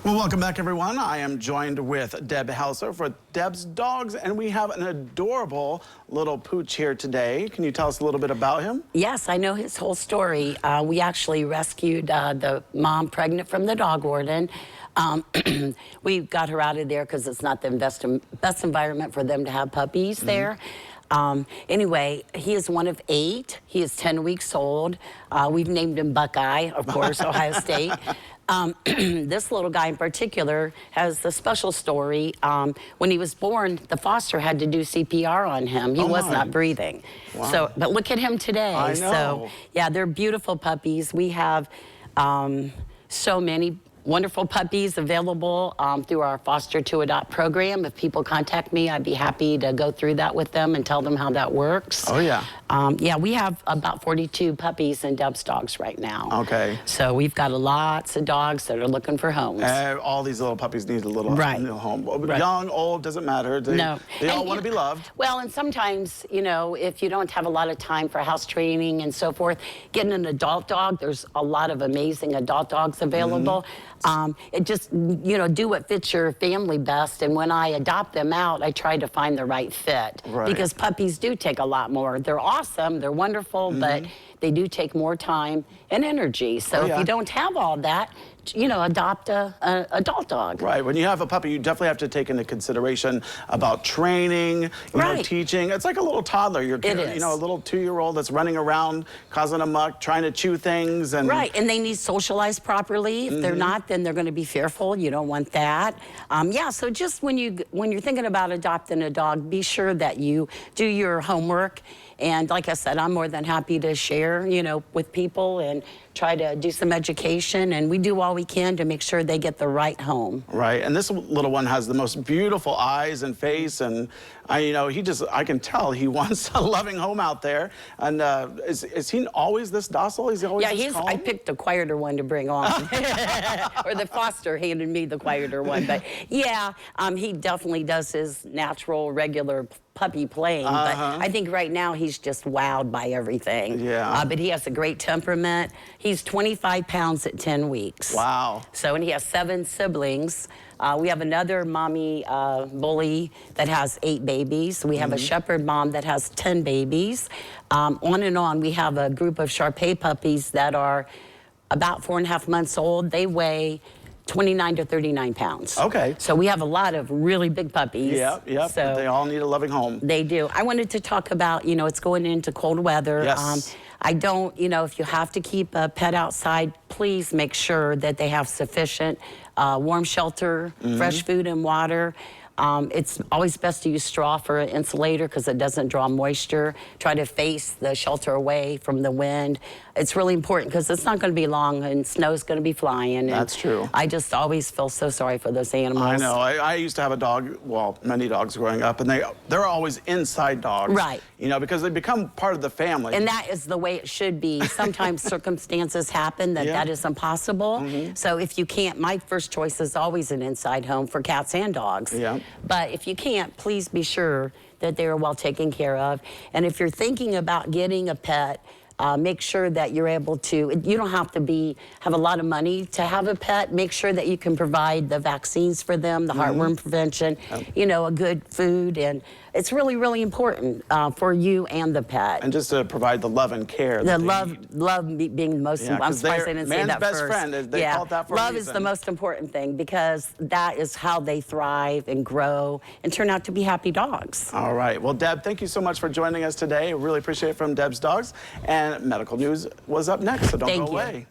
Well, welcome back, everyone. I am joined with Deb Helser for Deb's Dogs, and we have an adorable little pooch here today. Can you tell us a little bit about him? Yes, I know his whole story. We actually rescued the mom pregnant from the dog warden. We got her out of there because it's not the best environment for them to have puppies there. Anyway, he is one of 8. He is 10 weeks old. We've named him Buckeye, of course, Ohio State. This little guy in particular has a special story. When he was born, the foster had to do CPR on him. He was not breathing. Wow. So, but look at him today. I know. So, yeah, they're beautiful puppies. We have so many wonderful puppies available through our Foster to Adopt program. If people contact me, I'd be happy to go through that with them and tell them how that works. Oh, yeah. Yeah, we have about 42 puppies in Deb's Dogs right now. Okay. So we've got lots of dogs that are looking for homes. All these little puppies need a little new home. Right. Young, old, doesn't matter. They all want to be loved. Well, and sometimes, you know, if you don't have a lot of time for house training and so forth, getting an adult dog, there's a lot of amazing adult dogs available. It just, you know, do what fits your family best. And when I adopt them out, I try to find the right fit. Right. Because puppies do take a lot more. They're awesome, they're wonderful, but they do take more time and energy. So if you don't have all that, you know, adopt a adult dog. Right. When you have a puppy, you definitely have to take into consideration about training, you know, teaching. It's like a little toddler. You're, you know, a little 2-year-old that's running around, causing a muck, trying to chew things. And and they need socialized properly. If they're not, then they're going to be fearful. You don't want that. Yeah, so just when you're thinking about adopting a dog, be sure that you do your homework. And like I said, I'm more than happy to share, you know, with people and try to do some education. And we do all we can to make sure they get the right home. Right. And this little one has the most beautiful eyes and face. And, you know, I can tell he wants a loving home out there. And is he always this docile? Is he always this calm? I picked a quieter one to bring on. Or the foster handed me the quieter one. But yeah, he definitely does his natural, regular puppy playing, but I think right now he's just wowed by everything. Yeah. But he has a great temperament. He's 25 pounds at 10 weeks. Wow. So, and he has 7 siblings. We have another mommy bully that has 8 babies. We have a shepherd mom that has 10 babies. On and on, we have a group of Shar-Pei puppies that are about 4.5 months old. They weigh 29 to 39 pounds. Okay. So we have a lot of really big puppies. Yep. So they all need a loving home. They do. I wanted to talk about, you know, it's going into cold weather. Yes. I don't, you know, if you have to keep a pet outside, please make sure that they have sufficient warm shelter, fresh food and water. It's always best to use straw for an insulator because it doesn't draw moisture. Try to face the shelter away from the wind. It's really important because it's not going to be long and snow's going to be flying. That's true. I just always feel so sorry for those animals. I know. I used to have a dog, well, many dogs growing up, and they're always inside dogs. Right. You know, because they become part of the family. And that is the way it should be. Sometimes circumstances happen that is impossible. So if you can't, my first choice is always an inside home for cats and dogs. Yeah. But if you can't, please be sure that they are well taken care of. And if you're thinking about getting a pet, make sure that you're able to, you don't have to have a lot of money to have a pet. Make sure that you can provide the vaccines for them, the heartworm prevention, you know, a good food. And it's really, really important for you and the pet. And just to provide the love and care. The love being the most important. I'm surprised I didn't say that man's best first. friend. They call it that for a love reason. is the most important thing because that is how they thrive and grow and turn out to be happy dogs. All right. Well, Deb, thank you so much for joining us today. Really appreciate it from Deb's Dogs. And medical news was up next, so don't go away.